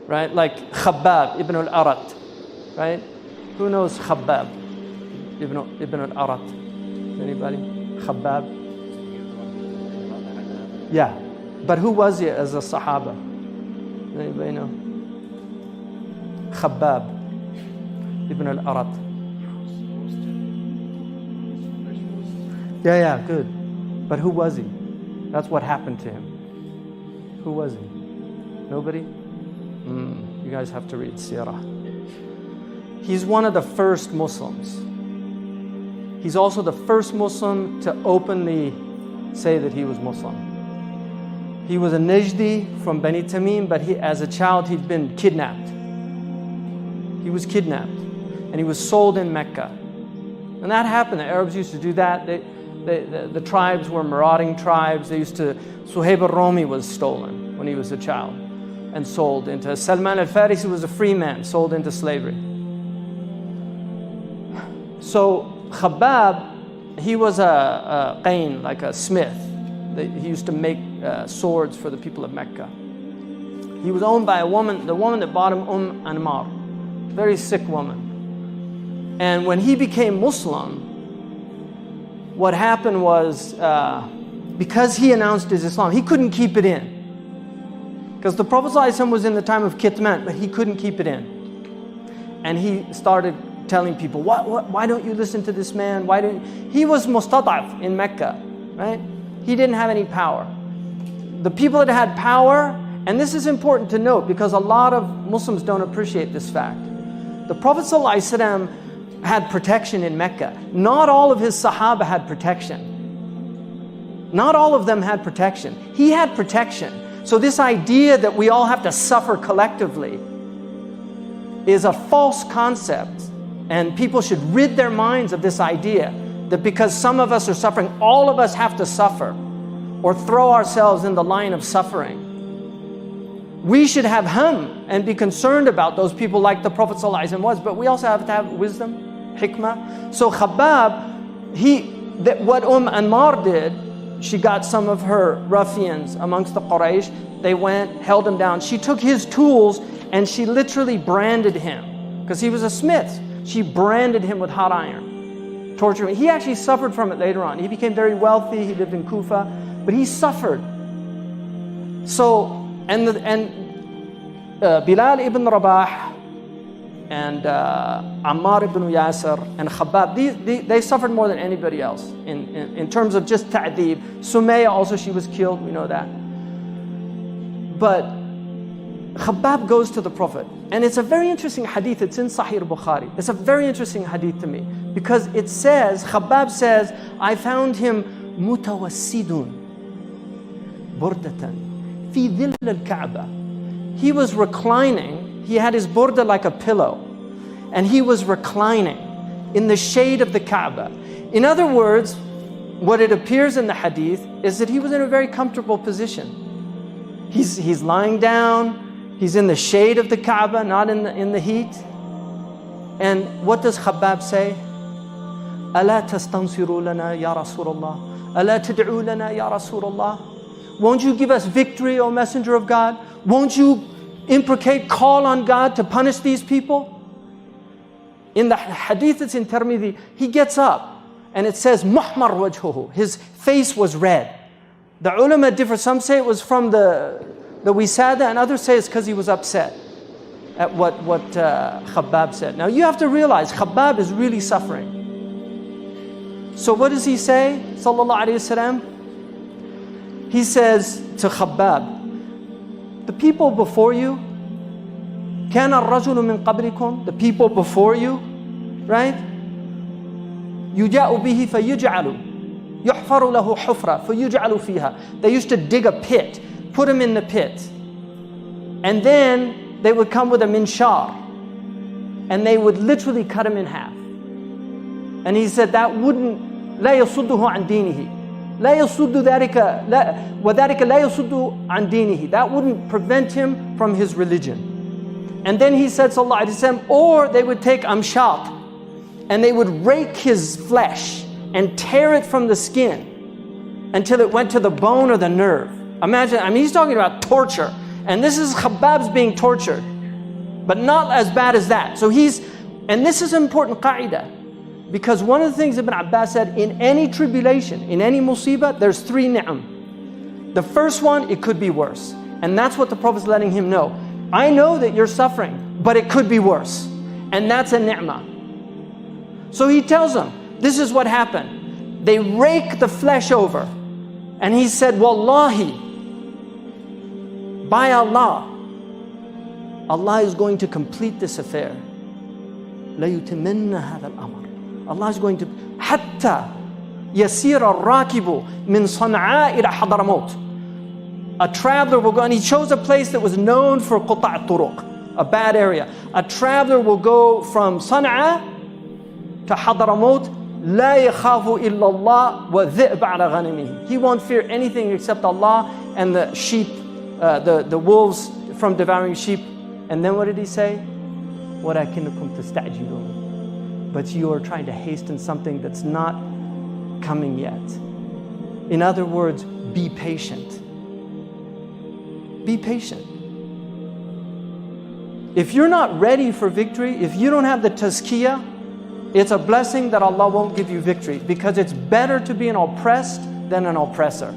right? Like Khabab ibn al-Arat, right? Who knows Khabab ibn al-Arat? Anybody? Khabab? Yeah, but who was he as a Sahaba? Anybody know? Khabab ibn al-Arat. Yeah, good. But who was he? That's what happened to him. Who was he? Nobody? You guys have to read Sirah. He's one of the first Muslims. He's also the first Muslim to openly say that he was Muslim. He was a Najdi from Bani Tamim, but as a child he'd been kidnapped. He was kidnapped and he was sold in Mecca. And that happened. The Arabs used to do that. The tribes were marauding tribes. Suhaib al-Romi was stolen when he was a child and sold into, Salman al-Farisi was a free man, sold into slavery. So Khabab, he was a qain, like a smith. He used to make swords for the people of Mecca. He was owned by a woman, the woman that bought him, Anmar, very sick woman. And when he became Muslim, what happened was, because he announced his Islam, he couldn't keep it in. Because the Prophet ﷺ was in the time of Kitman, but he couldn't keep it in. And he started telling people, why don't you listen to this man? He was mustad'af in Mecca, right? He didn't have any power. The people that had power, and this is important to note because a lot of Muslims don't appreciate this fact. The Prophet ﷺ had protection in Mecca. Not all of his Sahaba had protection. Not all of them had protection. He had protection. So this idea that we all have to suffer collectively is a false concept, and people should rid their minds of this idea that because some of us are suffering, all of us have to suffer or throw ourselves in the line of suffering. We should have and be concerned about those people like the Prophet ﷺ was, but we also have to have wisdom, hikmah. So Khabab, what Anmar did, she got some of her ruffians amongst the Quraysh. They went, held him down. She took his tools and she literally branded him because he was a smith. She branded him with hot iron, tortured him. He actually suffered from it later on. He became very wealthy. He lived in Kufa, but he suffered. So, Bilal ibn Rabah and Ammar ibn Yasir and Khabab, they suffered more than anybody else in terms of just ta'deeb. Sumayya also, she was killed, we know that. But Khabab goes to the Prophet, and it's a very interesting hadith. It's in Sahih Bukhari. It's a very interesting hadith to me because it says, Khabab says, I found him mutawassidun burdatan fi dhill al-Ka'bah. He was reclining. He had his burda like a pillow, and he was reclining in the shade of the Kaaba. In other words, what it appears in the hadith is that he was in a very comfortable position. He's lying down. He's in the shade of the Kaaba, not in the heat. And what does Khabab say? أَلَا تَسْتَنْصِرُوا لَنَا يَا رَسُولَ اللَّهِ أَلَا تَدْعُوا لَنَا يَا رَسُولَ اللَّهِ. Won't you give us victory, O Messenger of God? Won't you call on God to punish these people? In the hadith that's in Tirmidhi, he gets up and it says, مُحْمَرْ وَجْهُهُ. His face was red. The ulama differ. Some say it was from the wisada, and others say it's because he was upset at what Khabab said. Now you have to realize Khabab is really suffering. So what does he say? Sallallahu Alaihi Wasallam. He says to Khabab, the people before you, كان الرجل من قبلكم, the people before you, right? يجاء به فيجعل يحفر له حفرة فيجعل فيها. They used to dig a pit, put him in the pit, and then they would come with a minshar and they would literally cut him in half. And he said that wouldn't لا يصده عن دينه لا يصد ذلك وذلك لا يصد عن دينه. That wouldn't prevent him from his religion. And then he said sallallahu alaihi wasallam, or they would take amshat and they would rake his flesh and tear it from the skin until it went to the bone or the nerve. Imagine, he's talking about torture. And this is Khabab's being tortured. but not as bad as that. So and this is an important qa'idah, because one of the things Ibn Abbas said, in any tribulation, in any musibah, there's 3 ni'am. The first one, it could be worse. And that's what the Prophet's letting him know. I know that you're suffering, but it could be worse. And that's a ni'mah. So he tells them, this is what happened. They rake the flesh over. And he said, Wallahi, by Allah, Allah is going to complete this affair. لَيُتِمِنَّ هَذَا الْأَمْرِ. Allah is going to, حَتَّى يَسِيرَ الرَّاكِبُ مِنْ صَنْعَاء إِلَى حَضَرَمَوْتِ. A traveler will go, and he chose a place that was known for قُطَعْ الطُّرُقِ, a bad area. A traveler will go from Sana'a to Hadramaut, لَا يَخَافُ إِلَّا اللَّهِ وَذِئْبَ عَلَى غَنَمِهِ. He won't fear anything except Allah and the sheep, the wolves from devouring sheep. And then what did he say? وَلَكِنَّكُمْ تَسْتَعْجِلُونَ. But you are trying to hasten something that's not coming yet. In other words, be patient. Be patient. If you're not ready for victory, if you don't have the tazkiyah, it's a blessing that Allah won't give you victory, because it's better to be an oppressed than an oppressor.